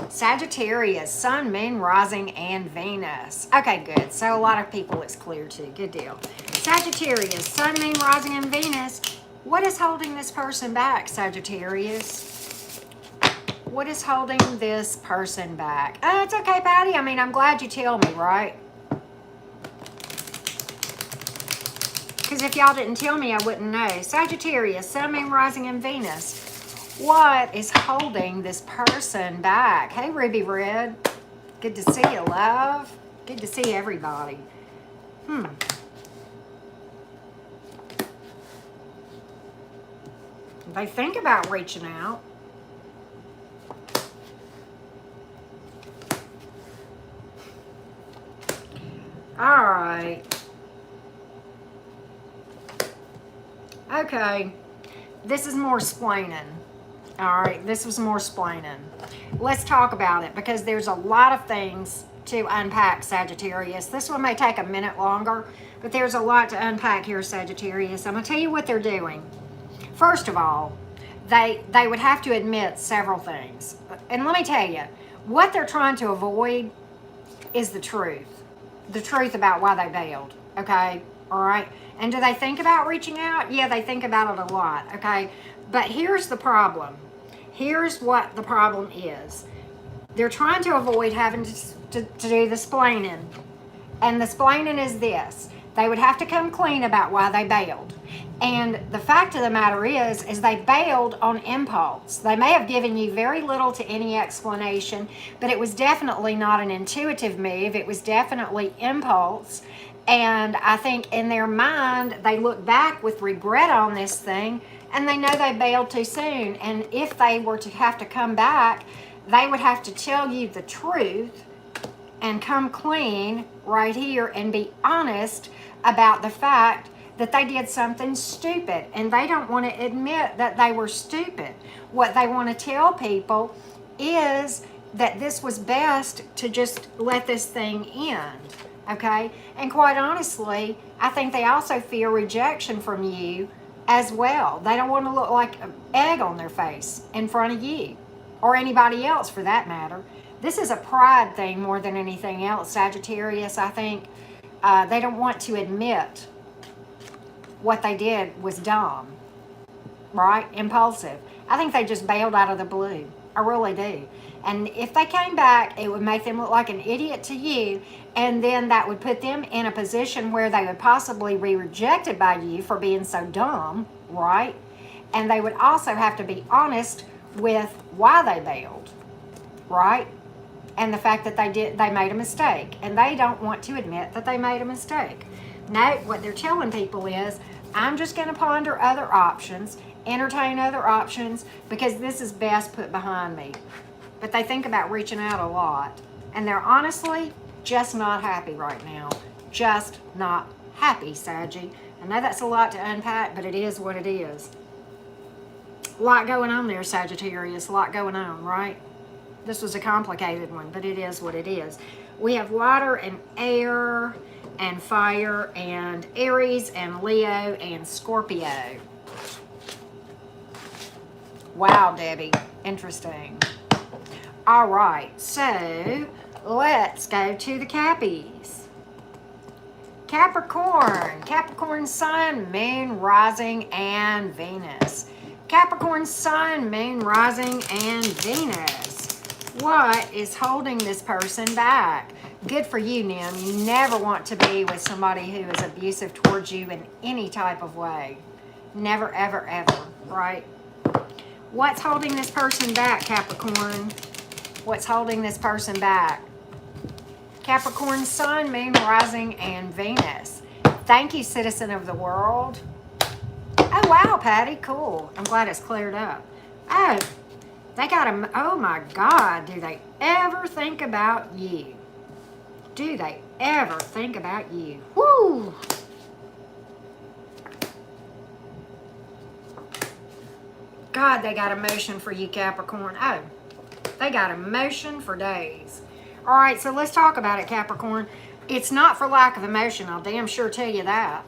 A: Sagittarius, Sun, Moon, Rising, and Venus. Okay, good. So a lot of people it's clear to. Good deal. Sagittarius, Sun, Moon, Rising, and Venus. What is holding this person back, Sagittarius? What is holding this person back? Oh, it's okay, Patty. I mean, I'm glad you tell me, right? Because if y'all didn't tell me, I wouldn't know. Sagittarius, Sun, Moon, Rising, and Venus. What is holding this person back? Hey, Ruby Red. Good to see you, love. Good to see everybody. They think about reaching out. All right. Okay. This is more splaining. All right, this was more splaining. Let's talk about it because there's a lot of things to unpack, Sagittarius. This one may take a minute longer, but there's a lot to unpack here, Sagittarius. I'm going to tell you what they're doing. First of all, they would have to admit several things. And let me tell you, what they're trying to avoid is the truth. The truth about why they bailed, okay? All right? And do they think about reaching out? Yeah, they think about it a lot, okay? But here's the problem. Here's what the problem is. They're trying to avoid having to do the splaining. And the splaining is this. They would have to come clean about why they bailed. And the fact of the matter is they bailed on impulse. They may have given you very little to any explanation, but it was definitely not an intuitive move. It was definitely impulse. And I think in their mind, they look back with regret on this thing, and they know they bailed too soon. And if they were to have to come back, they would have to tell you the truth and come clean right here and be honest about the fact that they did something stupid, and they don't want to admit that they were stupid. What they want to tell people is that this was best to just let this thing end, okay? And quite honestly, I think they also fear rejection from you as well. They don't want to look like an egg on their face in front of you, or anybody else for that matter. This is a pride thing more than anything else, Sagittarius. I think they don't want to admit what they did was dumb, right? Impulsive. I think they just bailed out of the blue. I really do. And if they came back, it would make them look like an idiot to you, and then that would put them in a position where they would possibly be rejected by you for being so dumb, right? And they would also have to be honest with why they bailed, right? And the fact that they made a mistake, and they don't want to admit that they made a mistake. No, what they're telling people is, I'm just going to ponder other options, entertain other options, because this is best put behind me. But they think about reaching out a lot, and they're honestly just not happy right now. Just not happy, Saggy. I know that's a lot to unpack, but it is what it is. A lot going on there, Sagittarius. A lot going on, right? This was a complicated one, but it is what it is. We have water and air and fire and Aries and Leo and Scorpio. Wow, Debbie. Interesting. All right, so let's go to the Cappies. Capricorn. Capricorn Sun, Moon, Rising, and Venus. Capricorn Sun, Moon, Rising, and Venus. What is holding this person back? Good for you, Nim. You never want to be with somebody who is abusive towards you in any type of way. Never, ever, ever, right? What's holding this person back, Capricorn? What's holding this person back? Capricorn Sun, Moon, Rising, and Venus. Thank you, citizen of the world. Oh, wow, Patty. Cool. I'm glad it's cleared up. Oh, they got a... Oh, my God. Do they ever think about you? Do they ever think about you? Woo! God, they got emotion for you, Capricorn. Oh, they got emotion for days. All right, so let's talk about it, Capricorn. It's not for lack of emotion, I'll damn sure tell you that.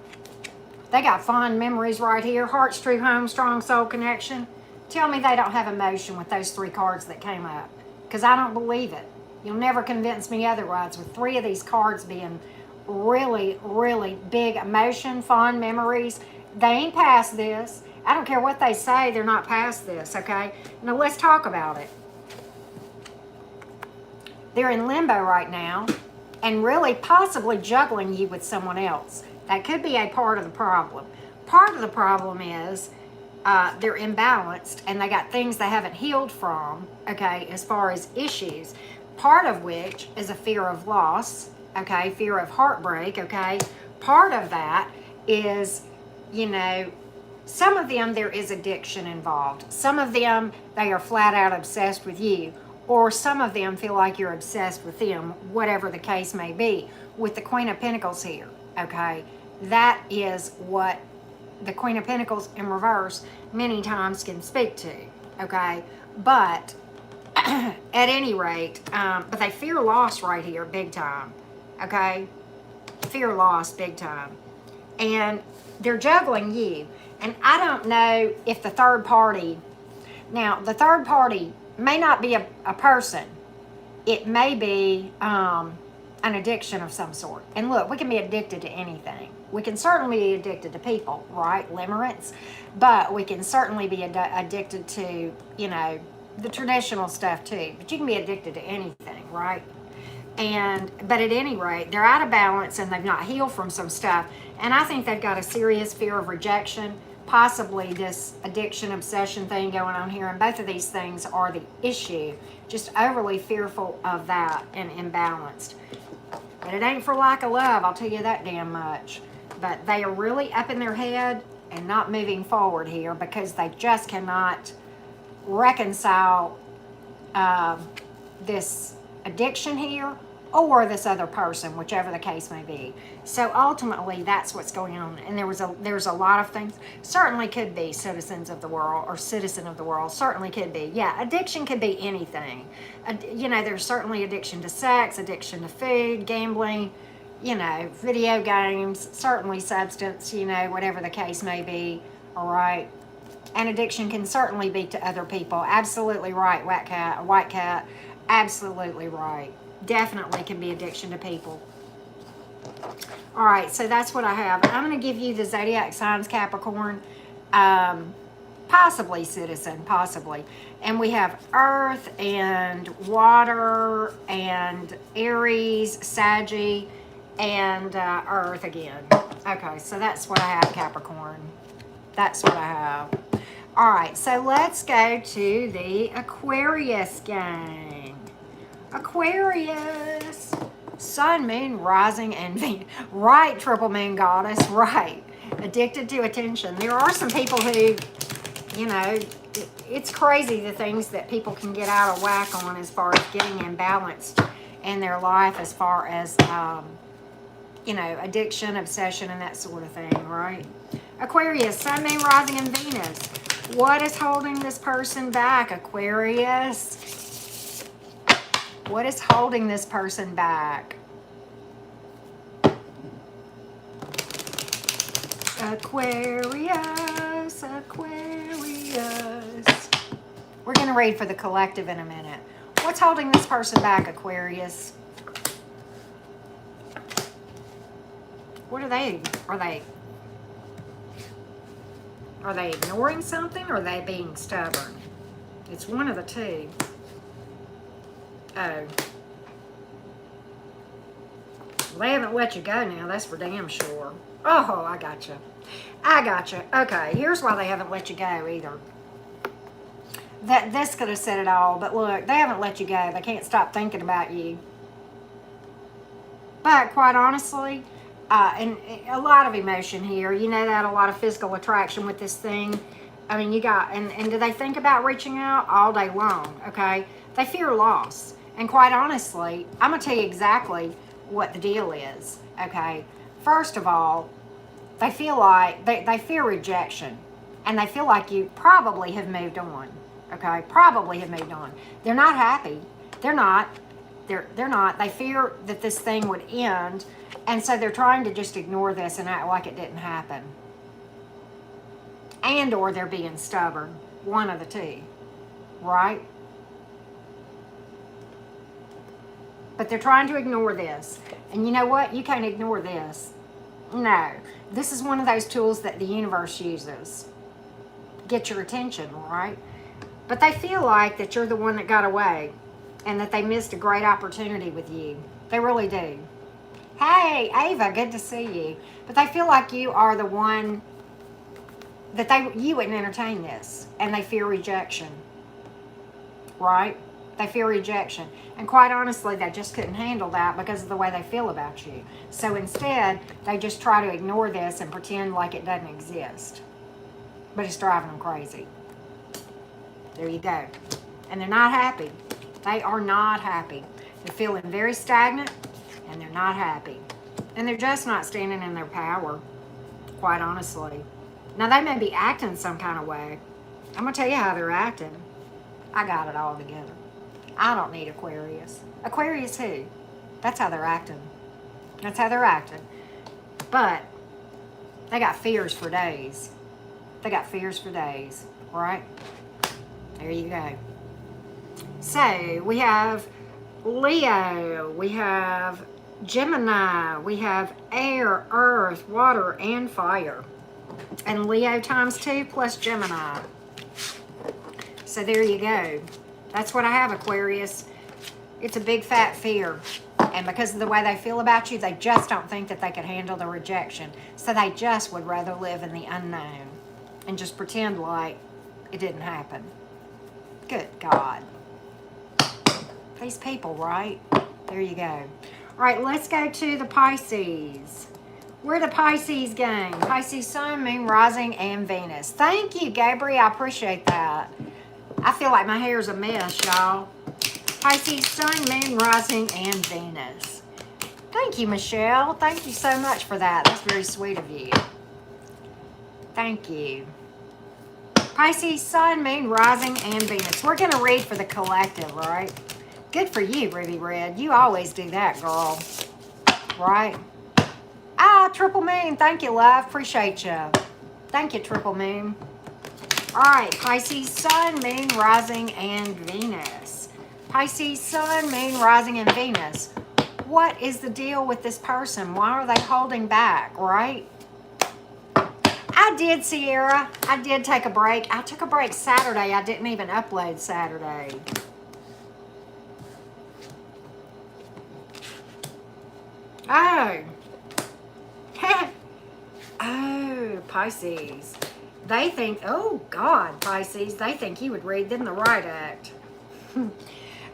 A: They got fond memories right here. Heart's true home, strong soul connection. Tell me they don't have emotion with those three cards that came up, because I don't believe it. You'll never convince me otherwise with three of these cards being really, really big emotion, fond memories. They ain't past this. I don't care what they say, they're not past this, okay? Now let's talk about it. They're in limbo right now and really possibly juggling you with someone else. That could be a part of the problem. Part of the problem is they're imbalanced and they got things they haven't healed from, okay, as far as issues. Part of which is a fear of loss, okay, fear of heartbreak, okay. Part of that is, you know, some of them there is addiction involved. Some of them, they are flat out obsessed with you. Or some of them feel like you're obsessed with them, whatever the case may be. With the Queen of Pentacles here, okay, that is what the Queen of Pentacles in reverse many times can speak to, okay. But at any rate, but they fear loss right here big time, okay. Fear loss big time. And they're juggling you. And I don't know if the third party, now the third party may not be a person. It may be an addiction of some sort. And look, we can be addicted to anything. We can certainly be addicted to people, right? Limerence. But we can certainly be addicted to, you know, the traditional stuff too. But you can be addicted to anything, right? But at any rate, they're out of balance and they've not healed from some stuff. And I think they've got a serious fear of rejection, possibly this addiction, obsession thing going on here. And both of these things are the issue. Just overly fearful of that and imbalanced. But it ain't for lack of love, I'll tell you that damn much. But they are really up in their head and not moving forward here because they just cannot reconcile this addiction here or this other person, whichever the case may be. So ultimately, that's what's going on. And there's a lot of things. Certainly could be citizens of the world or citizen of the world. Certainly could be. Yeah, addiction could be anything. You know, there's certainly addiction to sex, addiction to food, gambling, you know, video games, certainly substance, you know, whatever the case may be. All right. And addiction can certainly be to other people. Absolutely right, white cat. Absolutely right. Definitely can be addiction to people. All right, so that's what I have. I'm going to give you the zodiac signs, Capricorn. Possibly citizen, possibly. And we have Earth and Water and Aries, Saggy, and Earth again. Okay, so that's what I have, Capricorn. That's what I have. All right, so let's go to the Aquarius gang. Aquarius. Sun, Moon, Rising, and Venus. Right, Triple Moon Goddess, right. Addicted to attention. There are some people who, you know, it's crazy the things that people can get out of whack on as far as getting imbalanced in their life as far as, you know, addiction, obsession, and that sort of thing, right? Aquarius, Sun, Moon, Rising, and Venus. What is holding this person back, Aquarius? What is holding this person back? Aquarius, Aquarius. We're going to read for the collective in a minute. What's holding this person back, Aquarius? What are they? Are they ignoring something or are they being stubborn? It's one of the two. Oh. Well, they haven't let you go now, that's for damn sure. Oh, I gotcha. Okay, here's why they haven't let you go either. This could have said it all, but look, they haven't let you go. They can't stop thinking about you. But quite honestly, and a lot of emotion here. You know that, a lot of physical attraction with this thing. I mean, you got, and do they think about reaching out all day long, okay? They fear loss. And quite honestly, I'm going to tell you exactly what the deal is, okay? First of all, they feel like, they fear rejection. And they feel like you probably have moved on, okay? Probably have moved on. They're not happy. They're not. They're not. They fear that this thing would end. And so they're trying to just ignore this and act like it didn't happen. And or they're being stubborn. One of the two, right? But they're trying to ignore this. And you know what? You can't ignore this. No. This is one of those tools that the universe uses. Get your attention, right? But they feel like that you're the one that got away. And that they missed a great opportunity with you. They really do. Hey, Ava, good to see you. But they feel like you are the one that you wouldn't entertain this. And they fear rejection. Right? They fear rejection. And quite honestly, they just couldn't handle that because of the way they feel about you. So instead, they just try to ignore this and pretend like it doesn't exist. But it's driving them crazy. There you go. And they're not happy. They are not happy. They're feeling very stagnant and they're not happy. And they're just not standing in their power, quite honestly. Now, they may be acting some kind of way. I'm going to tell you how they're acting. I got it all together. I don't need Aquarius. Aquarius who? That's how they're acting. That's how they're acting. But they got fears for days. They got fears for days, right? There you go. So we have Leo, we have Gemini, we have air, earth, water, and fire. And Leo times 2 plus Gemini. So there you go. That's what I have, Aquarius. It's a big fat fear. And because of the way they feel about you, they just don't think that they could handle the rejection. So they just would rather live in the unknown and just pretend like it didn't happen. Good God. These people, right? There you go. All right, let's go to the Pisces. Where the Pisces going? Pisces Sun, Moon, Rising, and Venus. Thank you, Gabrielle. I appreciate that. I feel like my hair's a mess, y'all. Pisces Sun, Moon, Rising, and Venus. Thank you, Michelle. Thank you so much for that. That's very sweet of you. Thank you. Pisces Sun, Moon, Rising, and Venus. We're going to read for the collective, right? Good for you, Ruby Red. You always do that, girl. Right? Ah, Triple Moon. Thank you, love. Appreciate you. Thank you, Triple Moon. All right, Pisces Sun, Moon, Rising, and Venus. Pisces Sun, Moon, Rising, and Venus. What is the deal with this person? Why are they holding back, right? I did, Sierra. I did take a break. I took a break Saturday. I didn't even upload Saturday. Oh. Oh, Pisces. They think, oh God, Pisces, they think you would read them the right act.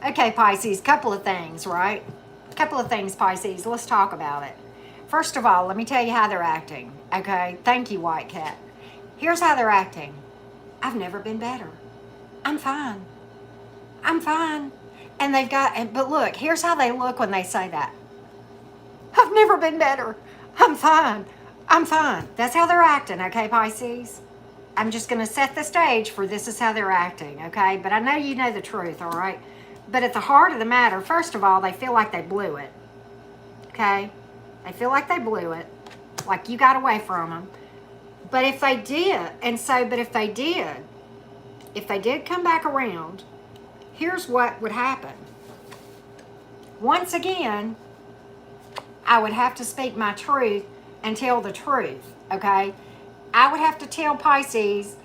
A: Okay, Pisces, couple of things, right? Couple of things, Pisces. Let's talk about it. First of all, let me tell you how they're acting, okay? Thank you, White Cat. Here's how they're acting. I've never been better. I'm fine. I'm fine. And they've got, but look, here's how they look when they say that. I've never been better. I'm fine. I'm fine. That's how they're acting, okay, Pisces? I'm just going to set the stage for this is how they're acting, okay? But I know you know the truth, all right? But at the heart of the matter, first of all, they feel like they blew it, okay? They feel like they blew it, like you got away from them. But if they did, but if they did come back around, here's what would happen. Once again, I would have to speak my truth and tell the truth, okay? I would have to tell Pisces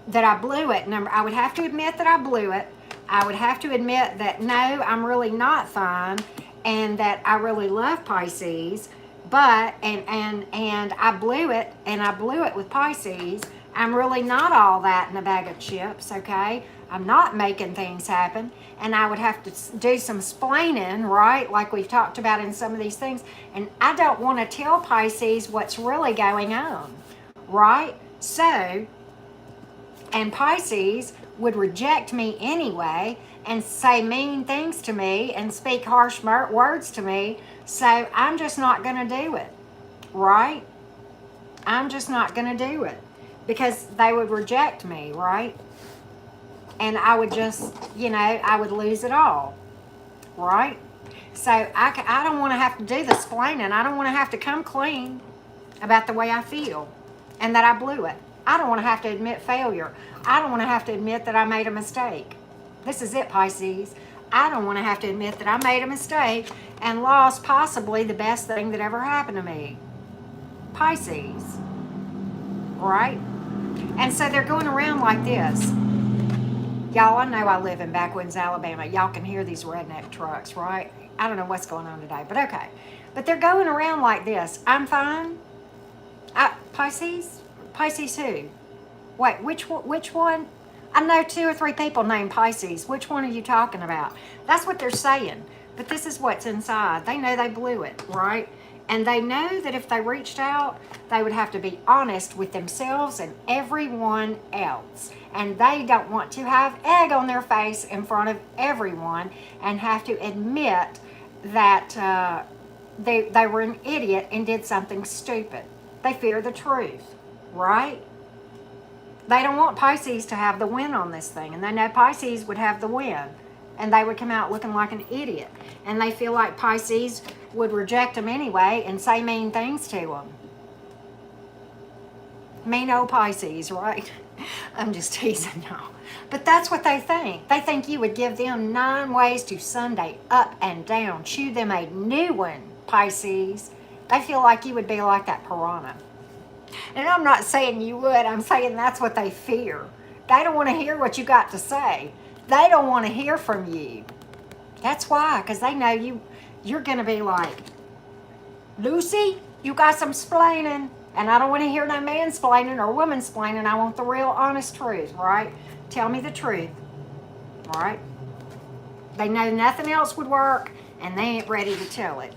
A: that I blew it. I would have to admit that I blew it. I would have to admit that, no, I'm really not fine, and that I really love Pisces, but, and I blew it, and I blew it with Pisces. I'm really not all that in a bag of chips, okay? I'm not making things happen, and I would have to do some splaining, right, like we've talked about in some of these things, and I don't want to tell Pisces what's really going on, right? So, and Pisces would reject me anyway and say mean things to me and speak harsh words to me, so I'm just not going to do it, right? I'm just not going to do it because they would reject me, right? And I would just, I would lose it all, right? So I don't want to have to do the splaining. I don't want to have to come clean about the way I feel and that I blew it. I don't want to have to admit failure. I don't want to have to admit that I made a mistake. This is it, Pisces. I don't want to have to admit that I made a mistake and lost possibly the best thing that ever happened to me. Pisces, right? And so they're going around like this. Y'all, I know I live in backwoods Alabama. Y'all can hear these redneck trucks, right? I don't know what's going on today, but okay. But they're going around like this. I'm fine. Pisces? Pisces who? Wait, which one? I know 2 or 3 people named Pisces. Which one are you talking about? That's what they're saying. But this is what's inside. They know they blew it, right? And they know that if they reached out, they would have to be honest with themselves and everyone else. And they don't want to have egg on their face in front of everyone and have to admit that they were an idiot and did something stupid. They fear the truth, right? They don't want Pisces to have the win on this thing. And they know Pisces would have the win. And they would come out looking like an idiot. And they feel like Pisces would reject them anyway and say mean things to them. Mean old Pisces, right? I'm just teasing y'all. But that's what they think. They think you would give them 9 ways to Sunday, up and down. Chew them a new one, Pisces. They feel like you would be like that piranha. And I'm not saying you would. I'm saying that's what they fear. They don't want to hear what you got to say. They don't want to hear from you. That's why, because they know you're going to be like, Lucy, you got some splaining. And I don't want to hear no mansplaining or womansplaining. I want the real honest truth, right? Tell me the truth, all right? They know nothing else would work, and they ain't ready to tell it.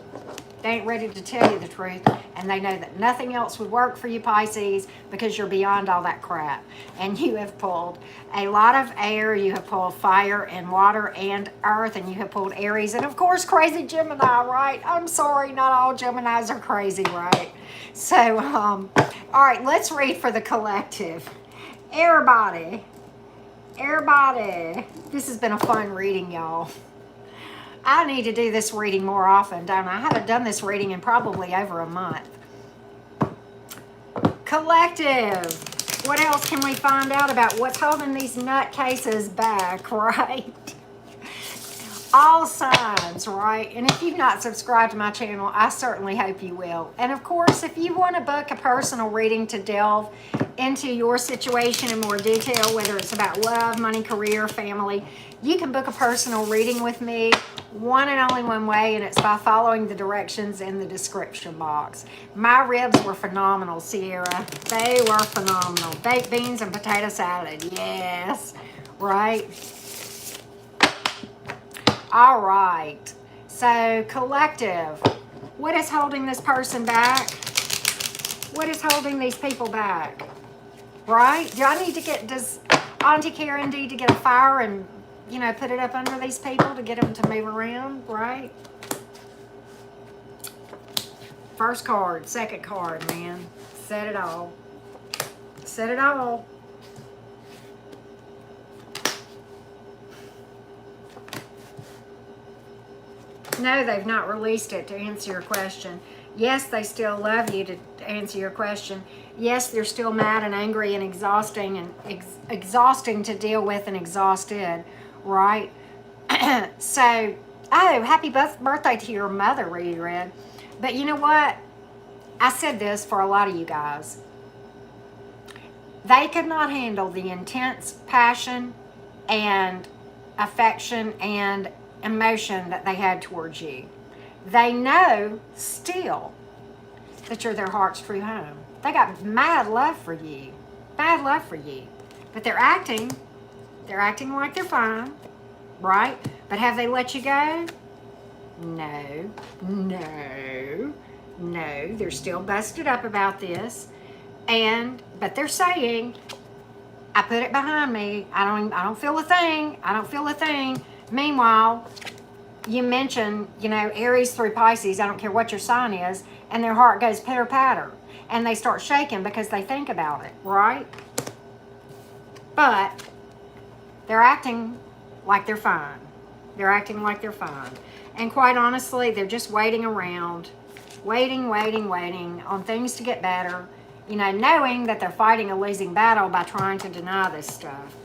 A: They ain't ready to tell you the truth, and they know that nothing else would work for you, Pisces, because you're beyond all that crap. And you have pulled a lot of air. You have pulled fire and water and earth, and you have pulled Aries, and of course, crazy Gemini, right? I'm sorry, not all Geminis are crazy, right? So, all right, let's read for the collective. Everybody, this has been a fun reading, y'all. I need to do this reading more often, don't I? I haven't done this reading in probably over a month. Collective. What else can we find out about what's holding these nutcases back, right? All signs, right? And if you've not subscribed to my channel, I certainly hope you will. And of course, if you want to book a personal reading to delve into your situation in more detail, whether it's about love, money, career, family, you can book a personal reading with me one and only one way, and it's by following the directions in the description box. My ribs were phenomenal, Sierra. They were phenomenal. Baked beans and potato salad, yes, right? All right, so collective, what is holding this person back? What is holding these people back? Right? Does Auntie Karen need to get a fire and, you know, put it up under these people to get them to move around, right? First card, second card, man. Said it all. Said it all. No, they've not released it to answer your question. Yes, they still love you to answer your question. Yes, they're still mad and angry and exhausting to deal with and exhausted, right? So, oh, happy birthday to your mother, Rudy Red. But you know what? I said this for a lot of you guys. They could not handle the intense passion and affection and emotion that they had towards you. They know still that you're their heart's true home. They got mad love for you. Mad love for you. But they're acting like they're fine, right? But have they let you go? No. They're still busted up about this. But they're saying, I put it behind me. I don't feel a thing. I don't feel a thing. Meanwhile, you mention, you know, Aries through Pisces, I don't care what your sign is, and their heart goes pitter-patter. And they start shaking because they think about it, right? But they're acting like they're fine. They're acting like they're fine. And quite honestly, they're just waiting around, waiting on things to get better, you know, knowing that they're fighting a losing battle by trying to deny this stuff.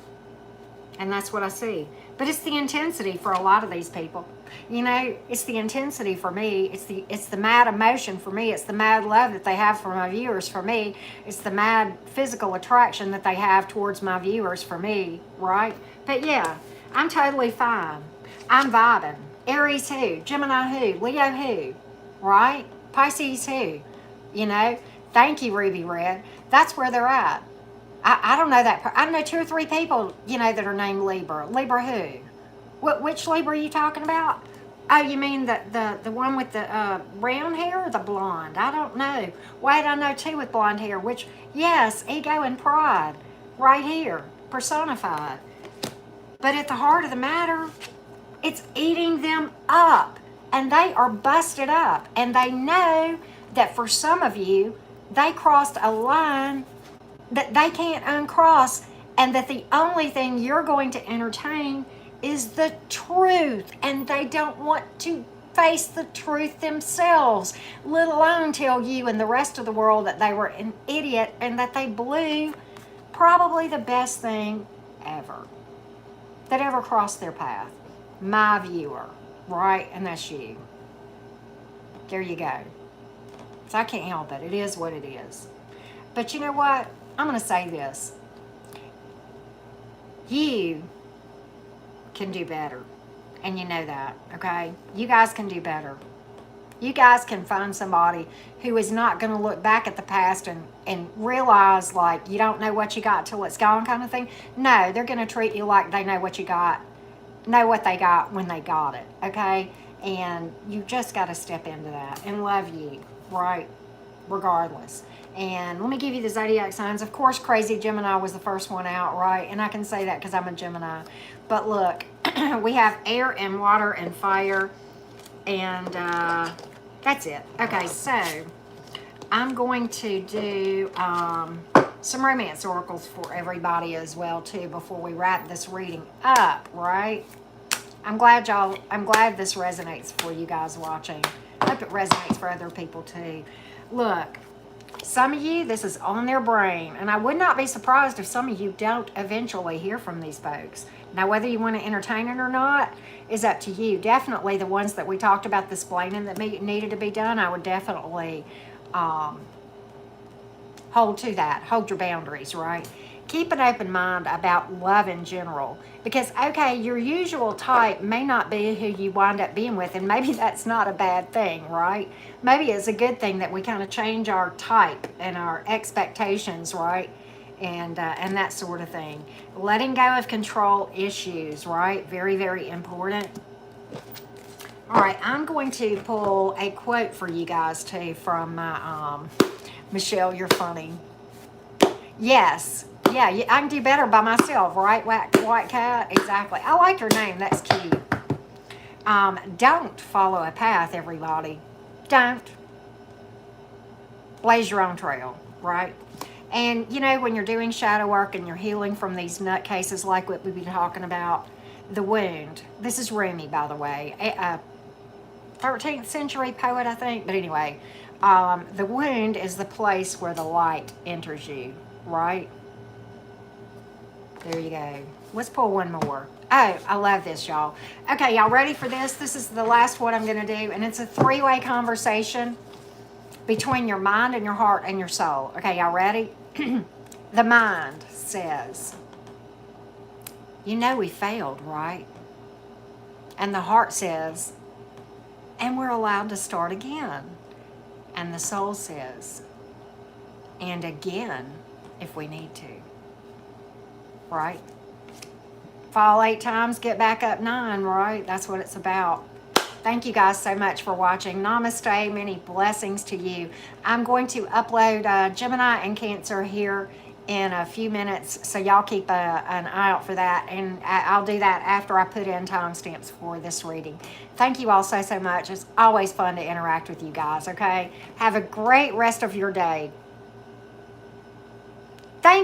A: And that's what I see. But it's the intensity for a lot of these people. You know, it's the intensity for me. It's the mad emotion for me. It's the mad love that they have for my viewers for me. It's the mad physical attraction that they have towards my viewers for me, right? But yeah, I'm totally fine. I'm vibing. Aries who? Gemini who? Leo who? Right? Pisces who? You know? Thank you, Ruby Red. That's where they're at. I don't know that. I know 2 or 3 people, you know, that are named Libra. Libra who? Which Libra are you talking about? Oh, you mean the one with the brown hair or the blonde? I don't know. Wait, I know 2 with blonde hair. Which, yes, ego and pride. Right here. Personified. But at the heart of the matter, it's eating them up. And they are busted up. And they know that for some of you, they crossed a line that they can't uncross, and that the only thing you're going to entertain is the truth, and they don't want to face the truth themselves, let alone tell you and the rest of the world that they were an idiot and that they blew probably the best thing ever that ever crossed their path. My viewer, right? And that's you. There you go. So I can't help it. It is what it is. But you know what? I'm going to say this. You can do better. And you know that, okay? You guys can do better. You guys can find somebody who is not going to look back at the past and realize like you don't know what you got till it's gone kind of thing. No, they're going to treat you like they know what you got, know what they got when they got it, okay? And you just got to step into that and love you, right? Regardless. And let me give you the zodiac signs. Of course, crazy Gemini was the first one out, right? And I can say that because I'm a Gemini. But look, we have air and water and fire. And that's it. Okay, so I'm going to do some romance oracles for everybody as well, too, before we wrap this reading up, right? I'm glad this resonates for you guys watching. I hope it resonates for other people, too. Look, some of you, this is on their brain, and I would not be surprised if some of you don't eventually hear from these folks. Now, whether you want to entertain it or not is up to you. Definitely the ones that we talked about, the splaining that needed to be done, I would definitely hold to that. Hold your boundaries, right? Keep an open mind about love in general. Because, okay, your usual type may not be who you wind up being with, and maybe that's not a bad thing, right? Maybe it's a good thing that we kind of change our type and our expectations, right? And that sort of thing. Letting go of control issues, right? Very, very important. All right, I'm going to pull a quote for you guys, too, from my, Michelle, you're funny. Yes. Yeah, I can do better by myself, right? White cat, exactly. I like your name. That's cute. Don't follow a path, everybody. Don't. Blaze your own trail, right? And, you know, when you're doing shadow work and you're healing from these nutcases like what we've been talking about, the wound. This is Rumi, by the way. 13th century poet, I think. But anyway, the wound is the place where the light enters you, right? There you go. Let's pull one more. Oh, I love this, y'all. Okay, y'all ready for this? This is the last one I'm going to do, and it's a three-way conversation between your mind and your heart and your soul. Okay, y'all ready? The mind says, you know we failed, right? And the heart says, and we're allowed to start again. And the soul says, and again if we need to. Right? Fall 8 times, get back up 9, right? That's what it's about. Thank you guys so much for watching. Namaste, many blessings to you. I'm going to upload Gemini and Cancer here in a few minutes, so y'all keep an eye out for that, and I'll do that after I put in timestamps for this reading. Thank you all so much. It's always fun to interact with you guys, okay? Have a great rest of your day.